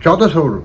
1400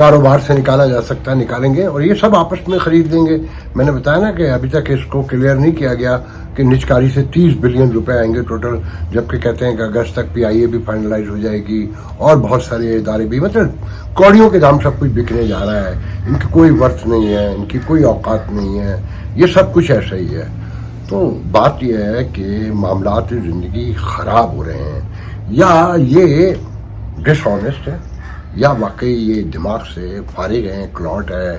کاروبار سے نکالا جا سکتا ہے نکالیں گے اور یہ سب آپس میں خرید لیں گے. میں نے بتایا نا کہ ابھی تک اس کو کلیئر نہیں کیا گیا کہ نجکاری سے 30 بلین روپے آئیں گے ٹوٹل, جبکہ کہتے ہیں کہ اگست تک PIA بھی فائنلائز ہو جائے گی اور بہت سارے ادارے بھی. مطلب کوڑیوں کے دام سب کچھ بکنے جا رہا ہے, ان کی کوئی ورث نہیں ہے, ان کی کوئی اوقات نہیں ہے, یہ سب کچھ ایسا ہی ہے. تو بات یہ ہے کہ معاملات زندگی خراب ہو رہے ہیں, یا یہ ڈس آنیسٹ ہے یا واقعی یہ دماغ سے فارغ ہیں, کلاٹ ہے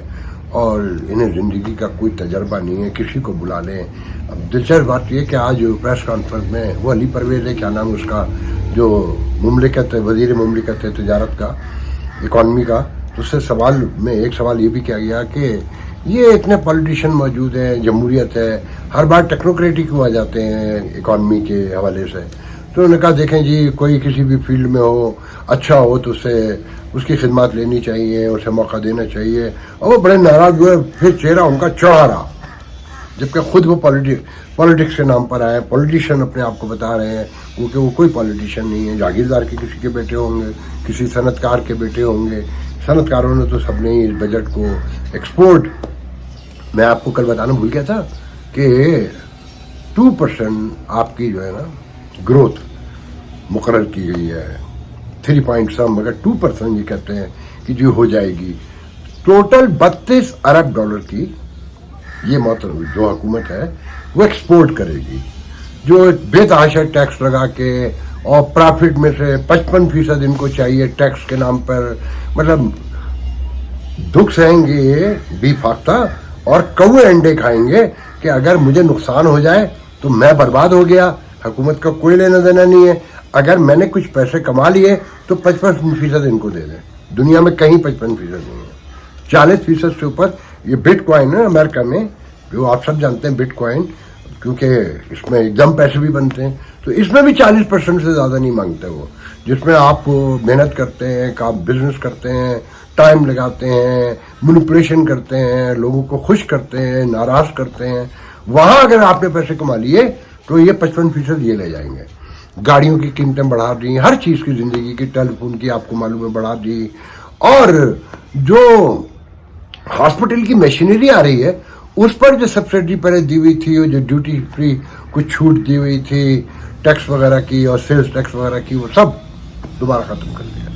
اور انہیں زندگی کا کوئی تجربہ نہیں ہے. کسی کو بلا لیں. اب دلچسپ بات یہ کہ آج پریس کانفرنس میں وہ علی پرویز ہے, کیا نام اس کا, جو مملکت وزیر مملکت ہے تجارت کا, اکانومی کا, تو اس سے سوال میں ایک سوال یہ بھی کیا گیا کہ یہ اتنے پولیٹیشین موجود ہیں, جمہوریت ہے, ہر بار ٹیکنوکریٹ کیوں آ جاتے ہیں اکانومی کے حوالے سے. تو انہوں نے کہا دیکھیں جی, کوئی کسی بھی فیلڈ میں ہو, اچھا ہو تو اس کی خدمات لینی چاہیے, اسے موقع دینا چاہیے. اور وہ بڑے ناراض ہوئے, پھر چہرہ ان کا چڑھا رہا, جبکہ خود وہ پولیٹکس کے نام پر آئے, پولیٹیشین اپنے آپ کو بتا رہے ہیں, کیونکہ وہ کوئی پولیٹیشین نہیں ہے. جاگیردار کے کسی کے بیٹے ہوں گے, کسی صنعت کار کے بیٹے ہوں گے. صنعت کاروں نے تو سب نے اس بجٹ کو ایکسپورٹ, میں آپ کو کل بتانا بھول گیا تھا کہ 2% آپ کی جو ہے نا گروتھ مقرر کی گئی ہے, 3 پوائنٹ سم, مگر 2% یہ کہتے ہیں کہ جو ہو جائے گی. ٹوٹل 32 ارب ڈالر کی یہ جو حکومت ہے وہ ایکسپورٹ کرے گی, جو بے تحاشا ٹیکس لگا کے, اور پرافٹ میں سے 55% ان کو چاہیے ٹیکس کے نام پر. مطلب دکھ سہیں گے بی فاختہ اور کوے انڈے کھائیں گے کہ اگر مجھے نقصان ہو جائے تو میں برباد ہو گیا, حکومت کا کوئی لینا دینا نہیں ہے. اگر میں نے کچھ پیسے کما لیے تو 55% ان کو دے دیں. دنیا میں کہیں 55% نہیں ہے, 40% سے اوپر. یہ بٹ کوائن ہے امریکہ میں, جو آپ سب جانتے ہیں بٹ کوائن, کیونکہ اس میں ایک دم پیسے بھی بنتے ہیں, تو اس میں بھی 40% سے زیادہ نہیں مانگتے وہ, جس میں آپ محنت کرتے ہیں, آپ بزنس کرتے ہیں, ٹائم لگاتے ہیں, مینپولیشن کرتے ہیں, لوگوں کو خوش کرتے ہیں, ناراض کرتے ہیں. وہاں اگر آپ نے پیسے کما لیے تو یہ 55% یہ لے جائیں گے. گاڑیوں کی قیمتیں بڑھا دی, ہر چیز کی, زندگی کی, ٹیلی فون کی آپ کو معلوم ہے بڑھا دی, اور جو ہاسپٹل کی مشینری آ رہی ہے اس پر جو سبسڈی پہلے دی ہوئی تھی, اور جو ڈیوٹی فری کچھ چھوٹ دی ہوئی تھی ٹیکس وغیرہ کی اور سیلز ٹیکس وغیرہ کی, وہ سب دوبارہ ختم کر دیا.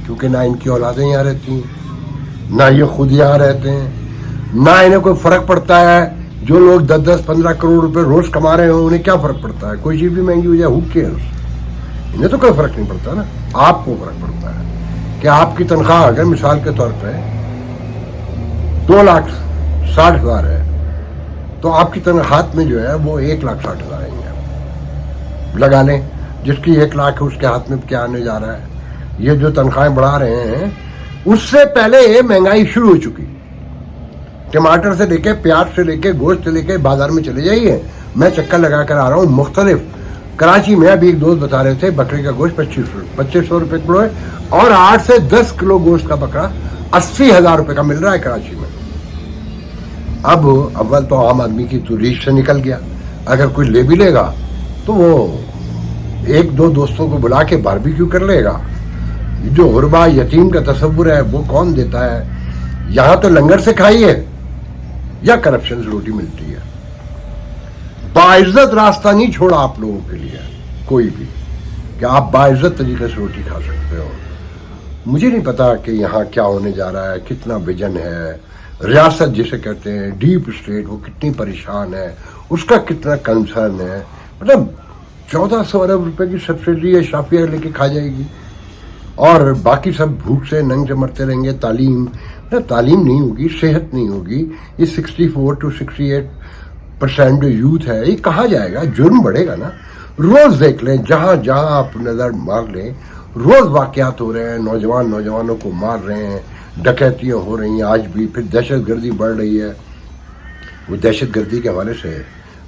کیونکہ نہ ان کی اولادیں یہاں رہتی ہیں, نہ یہ خود یہاں رہتے ہیں, نہ انہیں کوئی فرق پڑتا ہے. جو لوگ 10-15 کروڑ روپے روز کما رہے ہوں انہیں کیا فرق پڑتا ہے, کوئی چیز بھی مہنگی ہو جائے, ہو کیئرز, انہیں تو کوئی فرق نہیں پڑتا نا. آپ کو فرق پڑتا ہے کہ آپ کی تنخواہ اگر مثال کے طور پہ 2,60,000 ہے تو آپ کی تنخواہ میں جو ہے وہ 1,60,000 آئیں گے. لگا لیں جس کی 1 لاکھ ہے اس کے ہاتھ میں کیا آنے جا رہا ہے. یہ جو تنخواہیں بڑھا رہے ہیں اس سے پہلے مہنگائی شروع ہو چکی. ٹماٹر سے لے کے, پیاز سے لے کے, گوشت سے لے کے بازار میں چلے جائیے. میں چکر لگا کر آ رہا ہوں مختلف. کراچی میں ابھی ایک دوست بتا رہے تھے بکرے کا گوشت 2500 روپے کلو ہے, اور 8 سے 10 کلو گوشت کا بکرا 80,000 روپے کا مل رہا ہے کراچی میں. اب اول تو عام آدمی کی تو ریچ سے نکل گیا. اگر کوئی لے بھی لے گا تو وہ 1-2 دوستوں کو بلا کے باربیکیو کر لے گا. جو غربا یتیم کا تصور ہے وہ کون دیتا ہے؟ یہاں تو لنگر سے کھائیے یا کرپشن سے روٹی ملتی ہے. باعزت راستہ نہیں چھوڑا آپ لوگوں کے لیے کوئی بھی کہ آپ باعزت طریقے سے روٹی کھا سکتے ہو. مجھے نہیں پتا کہ یہاں کیا ہونے جا رہا ہے, کتنا ویژن ہے. ریاست جسے کہتے ہیں ڈیپ اسٹیٹ, وہ کتنی پریشان ہے, اس کا کتنا کنسرن ہے. مطلب 1400 ارب روپے کی سبسڈی اشرافیہ لے کے کھا جائے گی, اور باقی سب بھوک سے ننگ سے مرتے رہیں گے. تعلیم نہیں ہوگی, صحت نہیں ہوگی. یہ 64 to 68% جو یوتھ ہے یہ کہاں جائے گا؟ جرم بڑھے گا نا. روز دیکھ لیں, جہاں جہاں آپ نظر مار لیں, روز واقعات ہو رہے ہیں. نوجوانوں کو مار رہے ہیں, ڈکیتیاں ہو رہی ہیں آج بھی. پھر دہشت گردی بڑھ رہی ہے. وہ دہشت گردی کے حوالے سے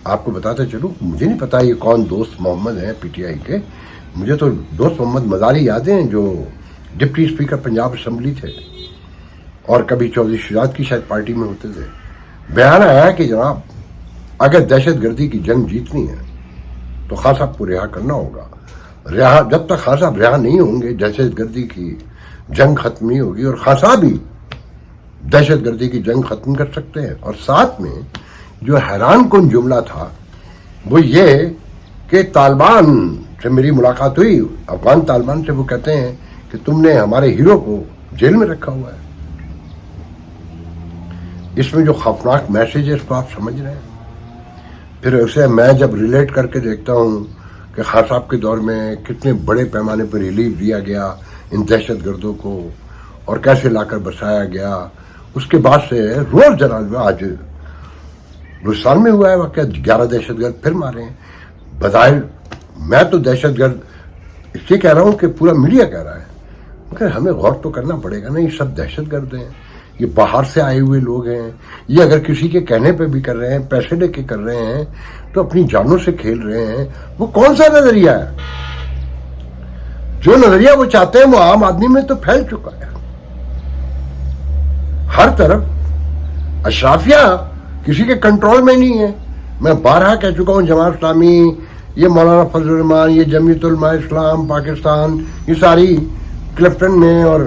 آپ کو بتاتے چلوں, مجھے نہیں پتا یہ کون دوست محمد ہیں PTI کے. مجھے تو دوست محمد مزاری یاد ہیں جو ڈپٹی اسپیکر پنجاب اسمبلی تھے اور کبھی چودھری شجاعت کی شاید پارٹی میں ہوتے تھے. بیان آیا کہ جناب اگر دہشت گردی کی جنگ جیتنی ہے تو خان صاحب کو رہا کرنا ہوگا. جب تک خان صاحب رہا نہیں ہوں گے دہشت گردی کی جنگ ختم نہیں ہوگی، اور خان صاحب بھی دہشت گردی کی جنگ ختم کر سکتے ہیں۔ اور ساتھ میں جو حیران کن جملہ تھا وہ یہ کہ طالبان سے میری ملاقات ہوئی، افغان طالبان سے، وہ کہتے ہیں کہ تم نے ہمارے ہیرو کو جیل میں رکھا ہوا ہے۔ اس میں جو خوفناک میسج ہے اس کو آپ سمجھ رہے ہیں۔ پھر اسے میں جب ریلیٹ کر کے دیکھتا ہوں کہ خان صاحب کے دور میں کتنے بڑے پیمانے پر ریلیف دیا گیا ان دہشت گردوں کو اور کیسے لا کر بسایا گیا، اس کے بعد سے روز جناب آج بلوچستان میں ہوا ہے واقعہ، 11 دہشت گرد پھر مارے ہیں۔ بظاہر میں تو دہشت گرد اس لیے کہہ رہا ہوں کہ پورا میڈیا کہہ رہا ہے، مگر ہمیں غور تو کرنا پڑے گا نا، یہ سب دہشت گرد ہیں، یہ باہر سے آئے ہوئے لوگ ہیں، یہ اگر کسی کے کہنے پہ بھی کر رہے ہیں، پیسے دے کے کر رہے ہیں تو اپنی جانوں سے کھیل رہے ہیں۔ وہ کون سا نظریہ ہے؟ جو نظریہ وہ چاہتے ہیں وہ عام آدمی میں تو پھیل چکا ہے ہر طرف۔ اشرافیہ کسی کے کنٹرول میں نہیں ہے۔ میں بارہا کہہ چکا ہوں، جماعت اسلامی، یہ مولانا فضل الرحمان، یہ جمعیت علماء اسلام پاکستان، یہ ساری کلفٹن میں اور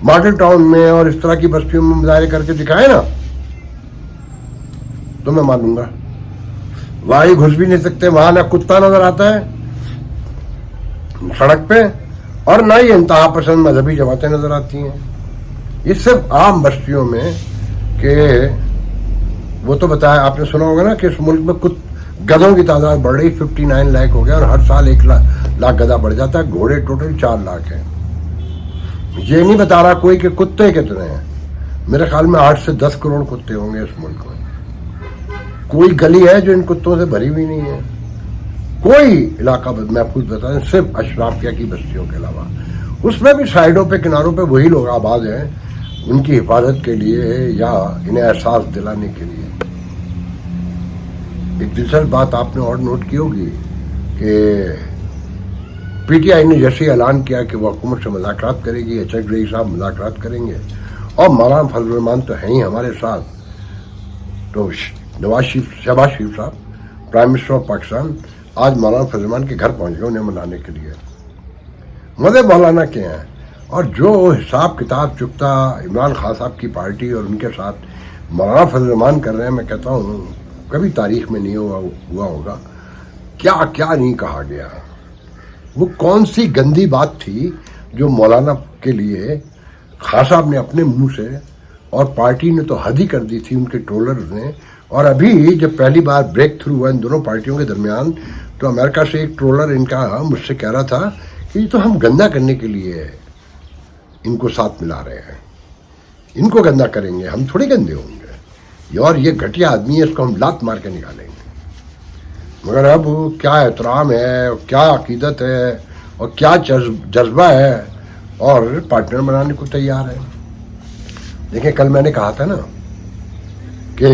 ماڈل ٹاؤن میں اور اس طرح کی بستیوں میں مظاہرے کر کے دکھائے نا تو میں مانوں گا۔ وہاں ہی گھس بھی نہیں سکتے، وہاں نہ کتا نظر آتا ہے سڑک پہ اور نہ ہی انتہا پسند مذہبی جماعتیں نظر آتی ہیں۔ یہ صرف عام بستیوں میں، کہ وہ تو بتایا آپ نے سنا ہوگا نا کہ اس ملک میں گدھوں کی تعداد بڑھ رہی، 59 لاکھ ہو گیا، اور ہر سال 1 لاکھ گدھا بڑھ جاتا ہے، گھوڑے ٹوٹل 4 لاکھ ہیں۔ یہ نہیں بتا رہا کوئی کہ کتے کتنے ہیں، میرے خیال میں 8 سے 10 کروڑ کتے ہوں گے اس ملک میں۔ کوئی گلی ہے جو ان کتوں سے بھری ہوئی نہیں ہے، کوئی علاقہ محفوظ بتا دیں صرف اشرافیہ کی بستیوں کے علاوہ۔ اس میں بھی سائڈوں پہ کناروں پہ وہی لوگ آباد ہیں ان کی حفاظت کے لیے یا انہیں احساس دلانے کے لیے۔ ایک دلچسپ بات آپ نے اور نوٹ کی ہوگی کہ پی ٹی آئی نے جیسے اعلان کیا کہ وہ حکومت سے مذاکرات کرے گی، ایچ ایس رئی صاحب مذاکرات کریں گے، اور مولانا فضل الرحمان تو ہیں ہی ہمارے ساتھ، تو شہباز شریف صاحب پرائم منسٹر آف پاکستان آج مولانا فضل الرحمان کے گھر پہنچ گئے انہیں منانے کے لیے۔ مدد مولانا کے ہیں، اور جو حساب کتاب چکتا عمران خان صاحب کی پارٹی اور ان کے ساتھ مولانا فضل الرحمان کر رہے ہیں، میں کہتا ہوں کبھی تاریخ میں نہیں ہوا ہوگا۔ کیا کیا نہیں کہا گیا، وہ کون سی گندی بات تھی جو مولانا کے لیے خان صاحب نے اپنے منہ سے، اور پارٹی نے تو حد ہی کر دی تھی ان کے ٹرولرز نے۔ اور ابھی جب پہلی بار بریک تھرو ہوا ان دونوں پارٹیوں کے درمیان تو امریکہ سے ایک ٹرولر ان کا مجھ سے کہہ رہا تھا کہ یہ تو ہم گندا کرنے کے لیے ان کو ساتھ ملا رہے ہیں، ان کو گندا کریں گے، ہم تھوڑے گندے ہوں گے، اور یہ گھٹیا آدمی ہے، اس کو ہم لات مار کے نکالیں گے۔ مگر اب کیا احترام ہے، اور کیا عقیدت ہے، اور کیا جذبہ ہے، اور پارٹنر بنانے کو تیار ہے۔ دیکھیں کل میں نے کہا تھا نا کہ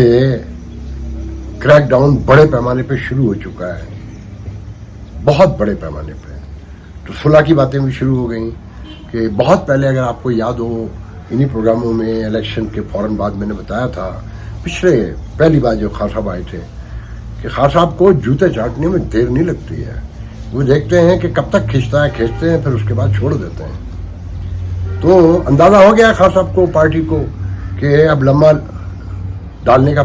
کریک ڈاؤن بڑے پیمانے پہ شروع ہو چکا ہے، بہت بڑے پیمانے پہ، تو صلح کی باتیں بھی شروع ہو گئیں کہ بہت پہلے، اگر آپ کو یاد ہو انہی پروگراموں میں الیکشن کے فوراً بعد میں نے بتایا تھا، پہلی بار جو خان صاحب آئے تھے، کہ خان صاحب کو جوتے چاٹنے میں دیر نہیں لگتی ہے، وہ دیکھتے ہیں کہ کب تک کھینچتے ہیں، پھر اس کے بعد چھوڑ دیتے ہیں۔ تو اندازہ ہو گیا خان صاحب کو، پارٹی کو، کہ اب لمحہ ڈالنے کا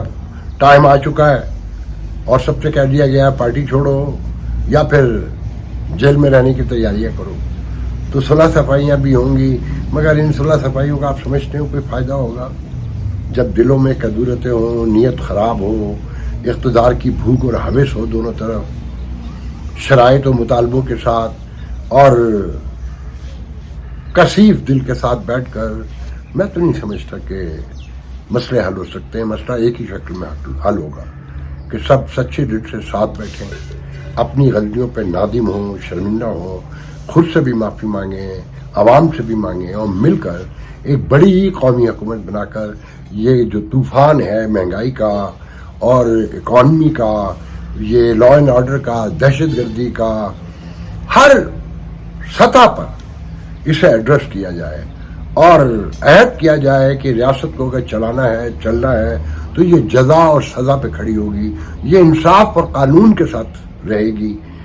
ٹائم آ چکا ہے، اور سب سے کہہ دیا گیا پارٹی چھوڑو یا پھر جیل میں رہنے کی تیاریاں کرو۔ تو صلح صفائیاں بھی ہوں گی، مگر ان صلح صفائیوں کا آپ سمجھتے ہو کوئی فائدہ ہوگا جب دلوں میں کدورتیں ہوں، نیت خراب ہو، اقتدار کی بھوک اور ہوس ہو دونوں طرف، شرائط و مطالبوں کے ساتھ اور کثیف دل کے ساتھ بیٹھ کر؟ میں تو نہیں سمجھتا کہ مسئلے حل ہو سکتے ہیں۔ مسئلہ ایک ہی شکل میں حل ہوگا کہ سب سچے دل سے ساتھ بیٹھیں، اپنی غلطیوں پہ نادم ہوں، شرمندہ ہوں، خود سے بھی معافی مانگیں، عوام سے بھی مانگیں، اور مل کر ایک بڑی قومی حکومت بنا کر یہ جو طوفان ہے مہنگائی کا اور اکانومی کا، یہ لا اینڈ آرڈر کا، دہشت گردی کا، ہر سطح پر اسے ایڈریس کیا جائے، اور عہد کیا جائے کہ ریاست کو اگر چلانا ہے، چلنا ہے، تو یہ جزا اور سزا پہ کھڑی ہوگی، یہ انصاف اور قانون کے ساتھ رہے گی،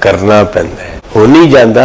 ਕਰਨਾ ਪੈਂਦਾ ਹੈ, ਹੋ ਨਹੀਂ ਜਾਂਦਾ